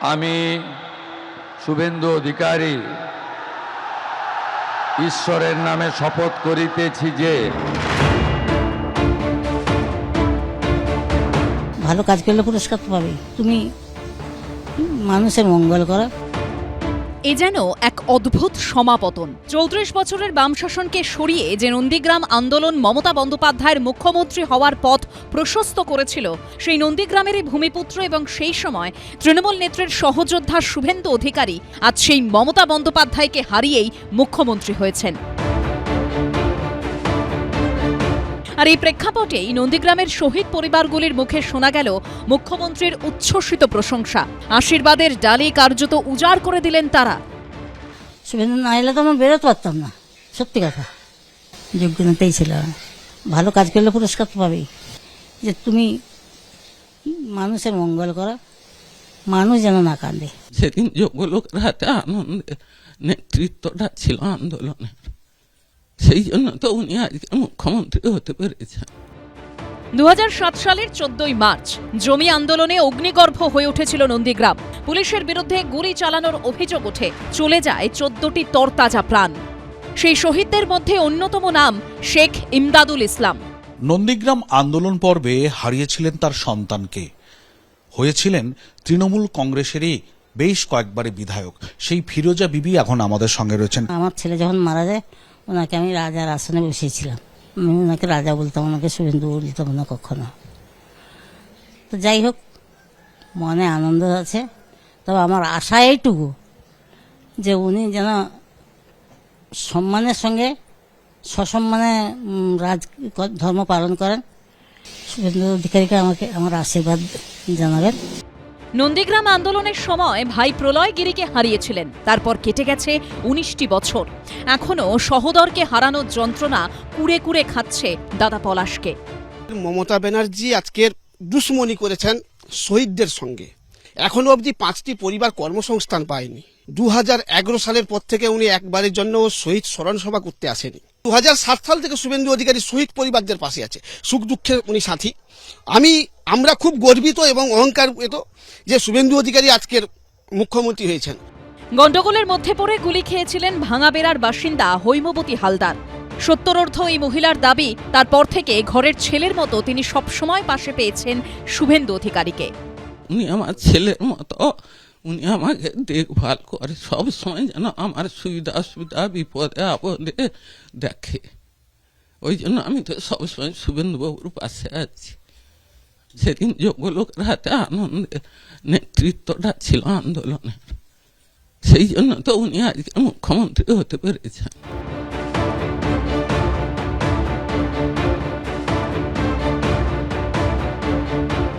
আমি শুভেন্দু অধিকারী ঈশ্বরের নামে শপথ করিতেছি যে ভালো কাজ করলে পুরস্কার তো পাবে। তুমি মানুষের মঙ্গল করা। এ যেন এক অদ্ভুত সমাপতন। ৩৪ বছরের বাম শাসনকে সরিয়ে যে নন্দীগ্রাম আন্দোলন মমতা বন্দ্যোপাধ্যায়ের মুখ্যমন্ত্রী হওয়ার পথ প্রশস্ত করেছিল, সেই নন্দীগ্রামেরই ভূমিপুত্র এবং সেই সময় তৃণমূল নেত্রীর সহযোদ্ধা শুভেন্দু অধিকারী আজ সেই মমতা বন্দ্যোপাধ্যায়কে হারিয়েই মুখ্যমন্ত্রী হয়েছেন। আর এই প্রেক্ষাপটেই নন্দীগ্রামের শহীদ পরিবারগুলির মুখে শোনা গেল মুখ্যমন্ত্রীর উচ্ছ্বসিত প্রশংসা। আশীর্বাদের ডালি কার্যত উজাড় করে দিলেন তারা। শুভেন্দু না এলে তো আমি বেরোতে পারতাম না, সত্যি কথা। যোগ্য নেতাই ছিল, ভালো কাজ করলে পুরস্কার তো পাবেই। যে তুমি মানুষের মঙ্গল করা, মানুষ যেন না কাঁদে। সেদিন যোগ্য লোকের হাতে আনন্দে নেতৃত্বটা ছিল আন্দোলনের, সেই জন্য তো উনি আজকে মুখ্যমন্ত্রী হতে পেরেছেন। ২০০৭ সালের ১৪ই মার্চ জমি আন্দোলনে অগ্নিগর্ভ হয়ে উঠেছিল নন্দীগ্রাম। পুলিশের বিরুদ্ধে গুলি চালানোর অভিযোগ ওঠে, চলে যায় ১৪টি তরতাজা প্রাণ। সেই শহীদদের মধ্যে অন্যতম নাম শেখ ইমদাদুল ইসলাম। নন্দীগ্রাম আন্দোলন পর্বে হারিয়েছিলেন তার সন্তানকে, হয়েছিলেন তৃণমূল কংগ্রেসেরই বেশ কয়েকবারের বিধায়ক। সেই ফিরোজা বিবি এখন আমাদের সঙ্গে রয়েছেন। আমার ছেলে যখন মারা যায়, ওনাকে আমি রাজার আসনে বসিয়েছিলাম। আমি ওনাকে রাজা বলতাম, ওনাকে শুভেন্দু বলতাম না কখনো। তো যাই হোক, মনে আনন্দ আছে। তবে আমার আশা এইটুকু যে উনি যেন সম্মানের সঙ্গে সসম্মানে ধর্ম পালন করেন। শুভেন্দু অধিকারীকে আমাকে আমার আশীর্বাদ জানাবেন। নন্দীগ্রাম আন্দোলনের সময় ভাই প্রলয় গিরিকে হারিয়েছিলেন। তারপর কেটে গেছে ১৯টি বছর। এখনও সহোদরকে হারানোর যন্ত্রণা কুড়ে কুড়ে খাচ্ছে দাদা পলাশকে। মমতা ব্যানার্জি আজকের দুশ্মনী করেছেন শহীদদের সঙ্গে। এখনো অবধি 5টি পরিবার কর্মসংস্থান পায়নি। 2011 সালের পর থেকে উনি একবারের জন্য শহীদ স্মরণ সভা করতে আসেনি। 2007 সাল থেকে শুভেন্দু অধিকারী শহীদ পরিবারদের পাশে আছে, সুখ দুঃখে উনি সাথী। আমরা খুব গর্বিত এবং অহংকারিত যে শুভেন্দু অধিকারী আজকের মুখ্যমন্ত্রী হয়েছেন। গন্ডগোলের মধ্যে পড়ে গুলি খেয়েছিলেন ভাঙাবেড়ার বাসিন্দা হৈমবতী হালদার। সত্তরোর্ধ্ব এই মহিলার দাবি, তারপর থেকে ঘরের ছেলের মতো তিনি সবসময় পাশে পেয়েছেন শুভেন্দু অধিকারীকে। উনি আমার ছেলের মতো, উনি আমাকে দেখভাল করে, সবসময় যেন আমার সুবিধা অসুবিধা বিপদে আপদে দেখে। ওই জন্য আমি তো সবসময় শুভেন্দুবাবুর পাশে আছি। সেদিন যোগ্য লোকের হাতে আনন্দে নেতৃত্বটা ছিল আন্দোলনের, সেই জন্য তো উনি আজকে মুখ্যমন্ত্রী হতে পেরেছেন।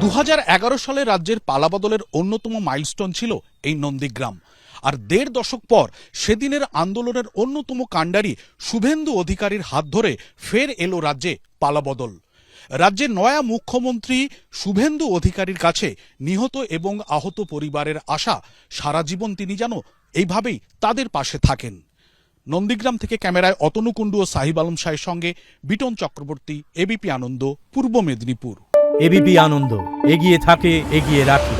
দু সালে রাজ্যের পালাবদলের অন্যতম মাইলস্টোন ছিল এই নন্দীগ্রাম। আর ১.৫ দশক পর সেদিনের আন্দোলনের অন্যতম কাণ্ডারি শুভেন্দু অধিকারীর হাত ধরে ফের এলো রাজ্যে পালাবদল। রাজ্যের নয়া মুখ্যমন্ত্রী শুভেন্দু অধিকারীর কাছে নিহত এবং আহত পরিবারের আশা, সারা জীবন তিনি যেন এইভাবেই তাদের পাশে থাকেন। নন্দীগ্রাম থেকে ক্যামেরায় অতনু কুণ্ডু ও সাহিব আলম শাহের সঙ্গে বিটন চক্রবর্তী, এবিপি আনন্দ, পূর্ব মেদিনীপুর। এবিপি আনন্দ, এগিয়ে থাকে, এগিয়ে রাখে।